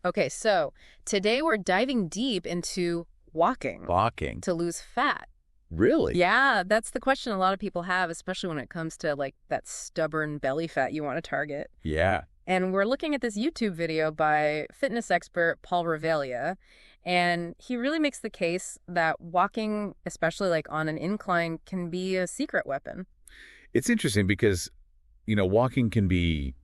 Okay, so today we're diving deep into walking Walking. to lose fat. Really? Yeah, that's the question a lot of people have, especially when it comes to like that stubborn belly fat you want to target. Yeah. And we're looking at this YouTube video by fitness expert Paul Revelia, and he really makes the case that walking, especially like on an incline, can be a secret weapon. It's interesting because, walking can be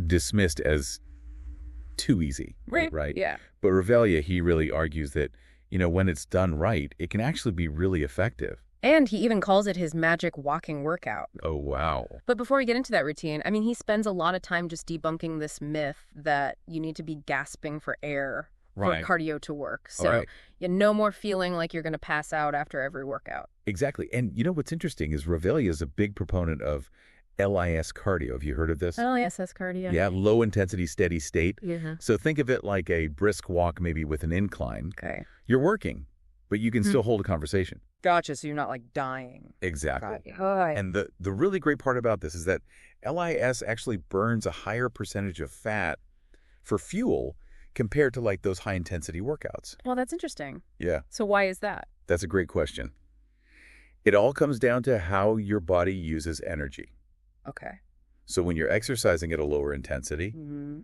dismissed as too easy, Right. right? Yeah. But Revelia, he really argues that, when it's done right, it can actually be really effective. And he even calls it his magic walking workout. Oh, wow. But before we get into that routine, I mean, he spends a lot of time just debunking this myth that you need to be gasping for air for Right. cardio to work. So Right. no more feeling like you're going to pass out after every workout. Exactly. And what's interesting is Revelia is a big proponent of LIS cardio. Have you heard of this? Oh, yes, that's cardio. Yeah, low intensity, steady state. Yeah. So think of it like a brisk walk, maybe with an incline. Okay. You're working, but you can still hold a conversation. Gotcha. So you're not like dying. Exactly. Right. And the really great part about this is that LIS actually burns a higher percentage of fat for fuel compared to like those high intensity workouts. Well, that's interesting. Yeah, So why is that? that's a great question. It all comes down to how your body uses energy. Okay. So when you're exercising at a lower intensity, Mm-hmm.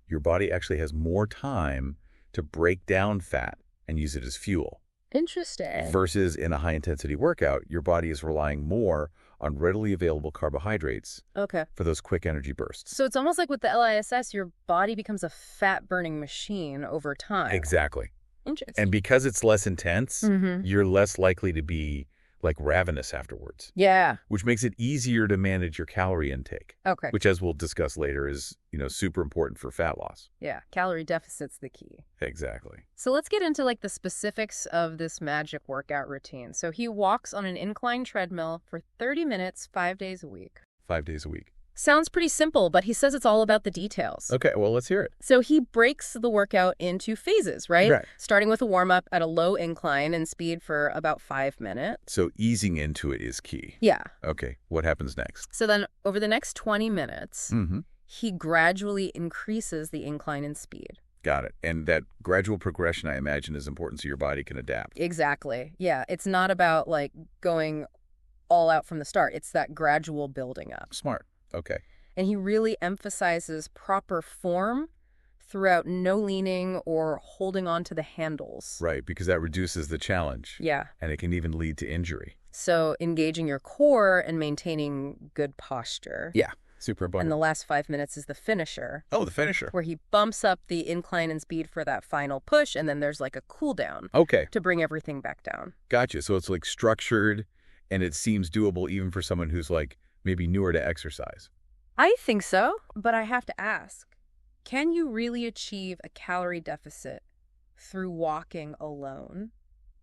your body actually has more time to break down fat and use it as fuel. Interesting. Versus in a high intensity workout, your body is relying more on readily available carbohydrates Okay. for those quick energy bursts. So it's almost like with the LISS, your body becomes a fat-burning machine over time. Exactly. Interesting. And because it's less intense, Mm-hmm. you're less likely to be like ravenous afterwards, Yeah. which makes it easier to manage your calorie intake, Okay. which, as we'll discuss later, is, super important for fat loss. Yeah. Calorie deficit's the key. Exactly. So let's get into like the specifics of this magic workout routine. So he walks on an incline treadmill for 30 minutes, 5 days a week. 5 days a week. Sounds pretty simple, but he says it's all about the details. Okay, well, let's hear it. So he breaks the workout into phases, right? Right. Starting with a warm-up at a low incline and speed for about 5 minutes. So easing into it is key. Yeah. Okay, what happens next? So then over the next 20 minutes, Mm-hmm. he gradually increases the incline in speed. Got it. And that gradual progression, I imagine, is important so your body can adapt. Exactly. Yeah. It's not about like going all out from the start. It's that gradual building up. Smart. Okay. And he really emphasizes proper form throughout no leaning or holding on to the handles. Right, because that reduces the challenge. Yeah. And it can even lead to injury. So engaging your core and maintaining good posture. Yeah, super And important. the last 5 minutes is the finisher, Oh, the finisher. where he bumps up the incline and speed for that final push, and then there's like a cool down Okay, to bring everything back down. gotcha. So it's like structured and it seems doable even for someone who's like maybe newer to exercise. I think so, but I have to ask, can you really achieve a calorie deficit through walking alone?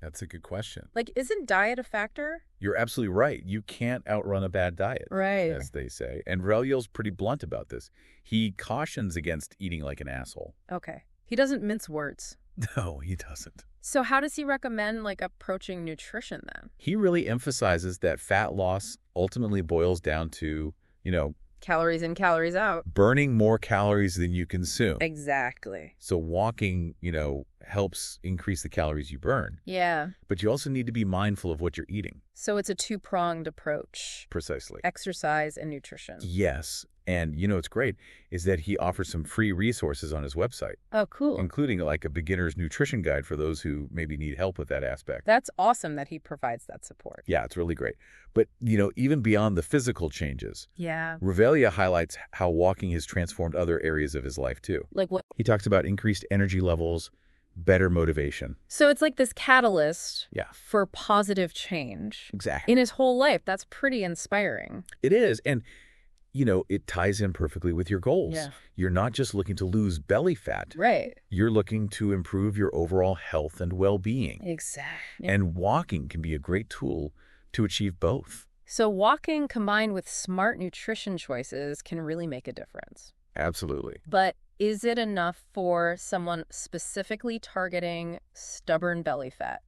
That's a good question. Like, isn't diet a factor? You're absolutely right. You can't outrun a bad diet, Right. as they say. And Aurelio's pretty blunt about this. He cautions against eating like an asshole. Okay. He doesn't mince words. No, he doesn't. So how does he recommend, like, approaching nutrition then? He really emphasizes that fat loss ultimately boils down to, Calories in, calories out. burning more calories than you consume. Exactly. So walking, helps increase the calories you burn. Yeah. But you also need to be mindful of what you're eating. So it's a two-pronged approach. Precisely. Exercise and nutrition. Yes. And what's great is that he offers some free resources on his website, Oh, cool. including like a beginner's nutrition guide for those who maybe need help with that aspect. That's awesome that he provides that support. Yeah, it's really great. But, even beyond the physical changes, Yeah. Revelia highlights how walking has transformed other areas of his life too. Like what? He talks about increased energy levels, better motivation. So it's like this catalyst Yeah. for positive change Exactly. in his whole life. That's pretty inspiring. It is. And, it ties in perfectly with your goals. Yeah. You're not just looking to lose belly fat. Right. You're looking to improve your overall health and well-being. Exactly. And walking can be a great tool to achieve both. So walking combined with smart nutrition choices can really make a difference. Absolutely. But is it enough for someone specifically targeting stubborn belly fat?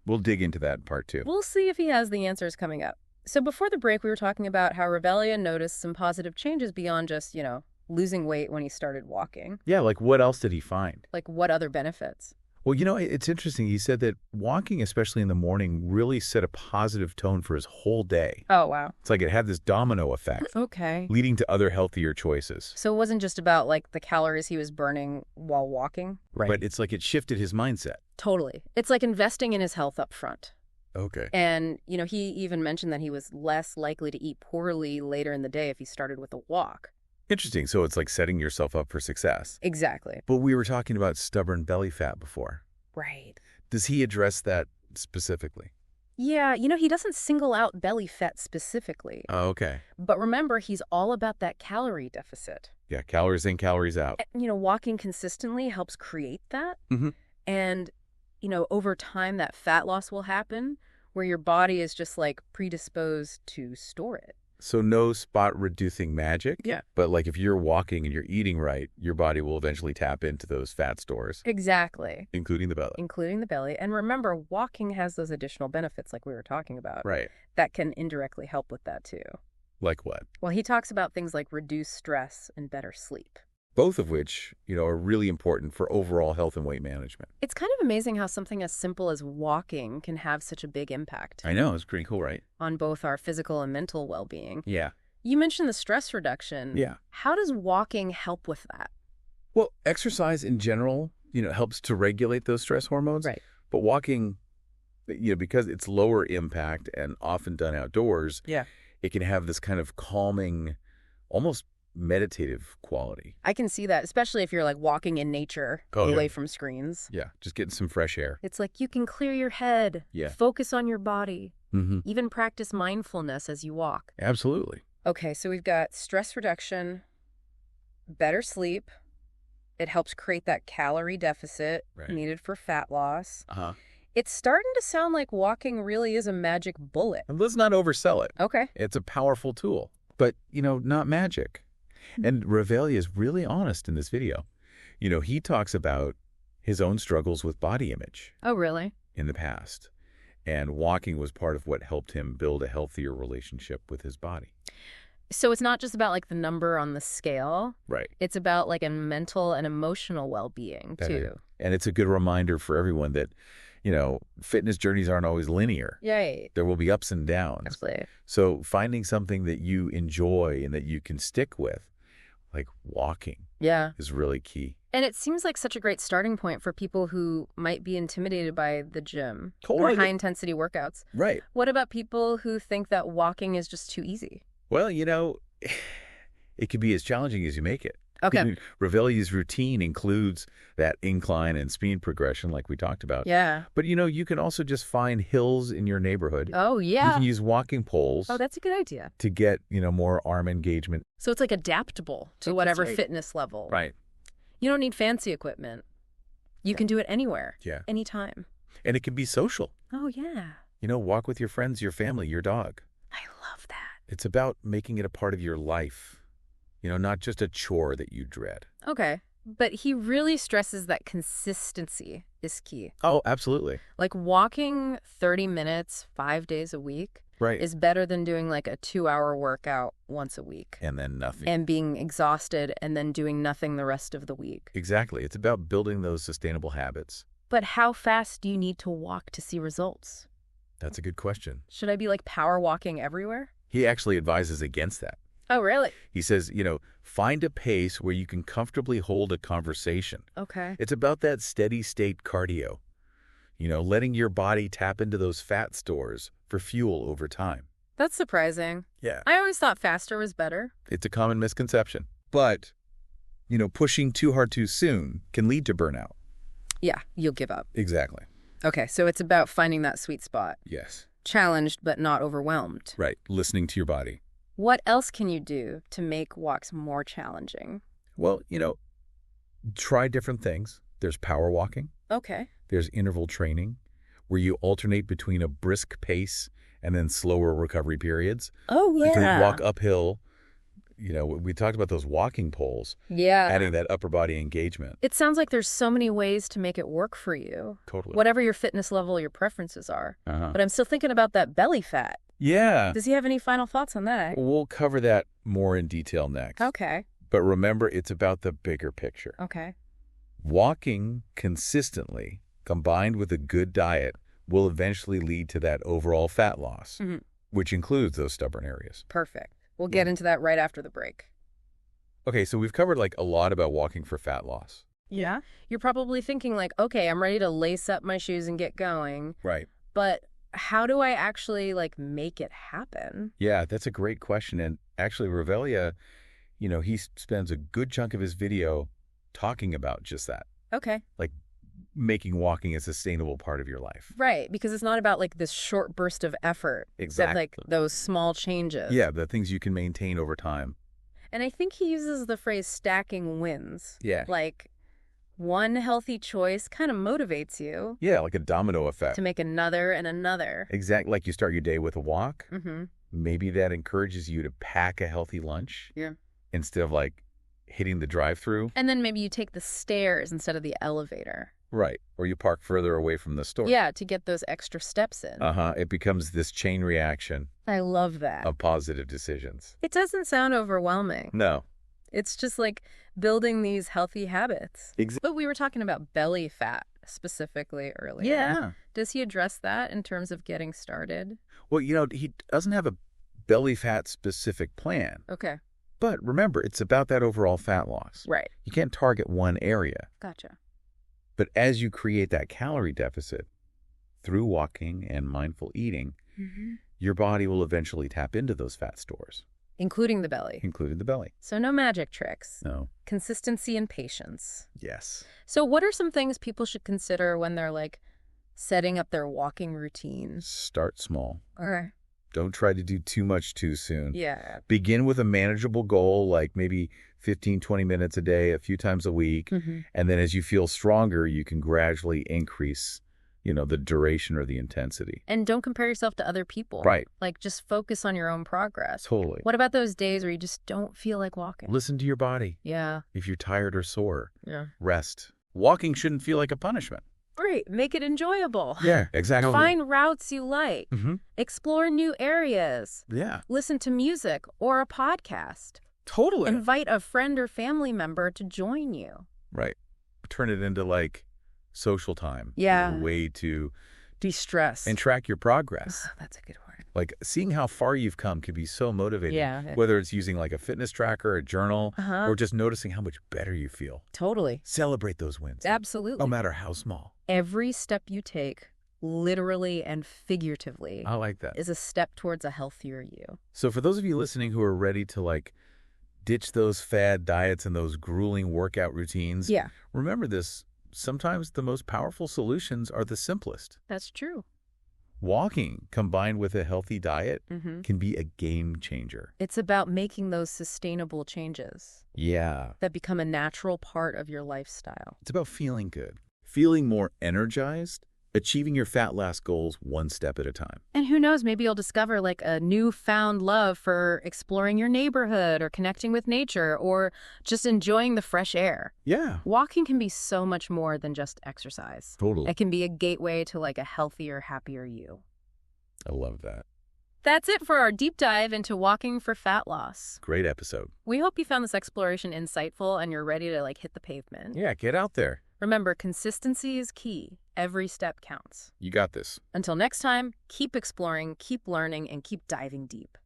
We'll dig into that in part 2. We'll see if he has the answers coming up. So before the break, we were talking about how Revelia noticed some positive changes beyond just, losing weight when he started walking. Yeah, like what else did he find? Like, what other benefits? Well, it's interesting. He said that walking, especially in the morning, really set a positive tone for his whole day. Oh, wow. It's like it had this domino effect, Okay. leading to other healthier choices. So it wasn't just about, like, the calories he was burning while walking? Right. But it's like it shifted his mindset. Totally. It's like investing in his health up front. Okay. And, he even mentioned that he was less likely to eat poorly later in the day if he started with a walk. Interesting. So it's like setting yourself up for success. Exactly. But we were talking about stubborn belly fat before. Right. Does he address that specifically? Yeah, he doesn't single out belly fat specifically. Oh, okay. But remember, he's all about that calorie deficit. Yeah, calories in, calories out. Walking consistently helps create that. Mm-hmm. And, over time, that fat loss will happen where your body is just, like, predisposed to store it. So no spot-reducing magic? Yeah. But, like, if you're walking and you're eating right, your body will eventually tap into those fat stores. Exactly. Including the belly. Including the belly. And remember, walking has those additional benefits like we were talking about. Right. That can indirectly help with that, too. Like what? Well, he talks about things like reduced stress and better sleep. Both of which, are really important for overall health and weight management. It's kind of amazing how something as simple as walking can have such a big impact. I know. It's pretty cool, right? On both our physical and mental well-being. Yeah. You mentioned the stress reduction. Yeah. How does walking help with that? Well, exercise in general, helps to regulate those stress hormones. Right. But walking, because it's lower impact and often done outdoors, Yeah. it can have this kind of calming, almost meditative quality. I can see that, especially if you're like walking in nature away from screens. Yeah, just getting some fresh air. It's like you can clear your head, focus on your body, even practice mindfulness as you walk. Absolutely. Okay, so we've got stress reduction, better sleep. It helps create that calorie deficit needed for fat loss. Uh-huh. It's starting to sound like walking really is a magic bullet. And let's not oversell it. Okay. It's a powerful tool, but, not magic. And Revelia is really honest in this video. He talks about his own struggles with body image. Oh, really? In the past. And walking was part of what helped him build a healthier relationship with his body. So it's not just about like the number on the scale. Right. It's about like a mental and emotional well-being too. And it's a good reminder for everyone that, fitness journeys aren't always linear. Right. There will be ups and downs. Absolutely. So finding something that you enjoy and that you can stick with, like walking, is really key. And it seems like such a great starting point for people who might be intimidated by the gym Totally. or high-intensity workouts. Right. What about people who think that walking is just too easy? Well, it can be as challenging as you make it. Okay. Revelia's routine includes that incline and speed progression like we talked about. Yeah. But, you can also just find hills in your neighborhood. Oh, yeah. You can use walking poles. Oh, that's a good idea. To get, more arm engagement. So it's like adaptable to whatever fitness level. Right. You don't need fancy equipment. You can do it anywhere. Yeah. Anytime. And it can be social. Oh, yeah. Walk with your friends, your family, your dog. I love that. It's about making it a part of your life. Not just a chore that you dread. Okay. But he really stresses that consistency is key. Oh, absolutely. Like walking 30 minutes 5 days a week is better than doing like a 2-hour workout once a week. And then nothing. And being exhausted and then doing nothing the rest of the week. Exactly. It's about building those sustainable habits. But how fast do you need to walk to see results? That's a good question. Should I be like power walking everywhere? He actually advises against that. Oh, really? He says, find a pace where you can comfortably hold a conversation. Okay. It's about that steady state cardio. Letting your body tap into those fat stores for fuel over time. That's surprising. Yeah. I always thought faster was better. It's a common misconception. But, pushing too hard too soon can lead to burnout. Yeah, you'll give up. Exactly. Okay, so it's about finding that sweet spot. Yes. Challenged but not overwhelmed. Right. Listening to your body. What else can you do to make walks more challenging? Well, try different things. There's power walking. Okay. There's interval training, where you alternate between a brisk pace and then slower recovery periods. Oh, yeah. You can walk uphill. We talked about those walking poles. Yeah. Adding that upper body engagement. It sounds like there's so many ways to make it work for you. Totally. Whatever your fitness level, your preferences are. Uh-huh. But I'm still thinking about that belly fat. Yeah. Does he have any final thoughts on that? We'll cover that more in detail next. Okay. But remember, it's about the bigger picture. Okay. Walking consistently, combined with a good diet, will eventually lead to that overall fat loss, which includes those stubborn areas. Perfect. We'll get into that right after the break. Okay, so we've covered like a lot about walking for fat loss. Yeah. You're probably thinking like, okay, I'm ready to lace up my shoes and get going. Right. But how do I actually like make it happen? Yeah, that's a great question. And actually, Revelia, he spends a good chunk of his video talking about just that. Okay. Like making walking a sustainable part of your life. Right, because it's not about like this short burst of effort. Exactly. But like those small changes. Yeah, the things you can maintain over time. And I think he uses the phrase stacking wins. Yeah. Like one healthy choice kind of motivates you. Yeah, like a domino effect. To make another and another. Exactly. Like you start your day with a walk. Mm-hmm. Maybe that encourages you to pack a healthy lunch. Yeah. Instead of like hitting the drive-through. And then maybe you take the stairs instead of the elevator. Right. Or you park further away from the store. Yeah, to get those extra steps in. It becomes this chain reaction. I love that. Of positive decisions. It doesn't sound overwhelming. No. It's just like building these healthy habits. Exactly. But we were talking about belly fat specifically earlier. Yeah. Does he address that in terms of getting started? Well, he doesn't have a belly fat specific plan. Okay. But remember, it's about that overall fat loss. Right. You can't target one area. Gotcha. But as you create that calorie deficit through walking and mindful eating, your body will eventually tap into those fat stores. Including the belly. Including the belly. So no magic tricks. No. Consistency and patience. Yes. So what are some things people should consider when they're like setting up their walking routines? Start small. Okay. Don't try to do too much too soon. Yeah. Begin with a manageable goal, like maybe 15, 20 minutes a day, a few times a week. And then as you feel stronger, you can gradually increase, the duration or the intensity. And don't compare yourself to other people. Right. Like just focus on your own progress. Totally. What about those days where you just don't feel like walking? Listen to your body. Yeah. If you're tired or sore, Yeah. rest. Walking shouldn't feel like a punishment. Right. Make it enjoyable. Yeah, exactly. Find routes you like. Explore new areas. Yeah. Listen to music or a podcast. Totally. Invite a friend or family member to join you. Right. Turn it into like social time. Yeah. A way to de-stress. and track your progress. That's a good word. Like seeing how far you've come can be so motivating. Yeah. Whether it's using like a fitness tracker, a journal, Uh-huh. or just noticing how much better you feel. Totally. Celebrate those wins. Absolutely. No matter how small. Every step you take, literally and figuratively, I like that. is a step towards a healthier you. So for those of you listening who are ready to like ditch those fad diets and those grueling workout routines, Yeah. remember this. Sometimes the most powerful solutions are the simplest. That's true. Walking combined with a healthy diet can be a game changer. It's about making those sustainable changes Yeah. that become a natural part of your lifestyle. It's about feeling good, feeling more energized, achieving your fat loss goals one step at a time. And who knows, maybe you'll discover like a newfound love for exploring your neighborhood or connecting with nature or just enjoying the fresh air. Yeah. Walking can be so much more than just exercise. Totally. It can be a gateway to like a healthier, happier you. I love that. That's it for our deep dive into walking for fat loss. Great episode. We hope you found this exploration insightful and you're ready to like hit the pavement. Yeah, get out there. Remember, consistency is key. Every step counts. You got this. Until next time, keep exploring, keep learning, and keep diving deep.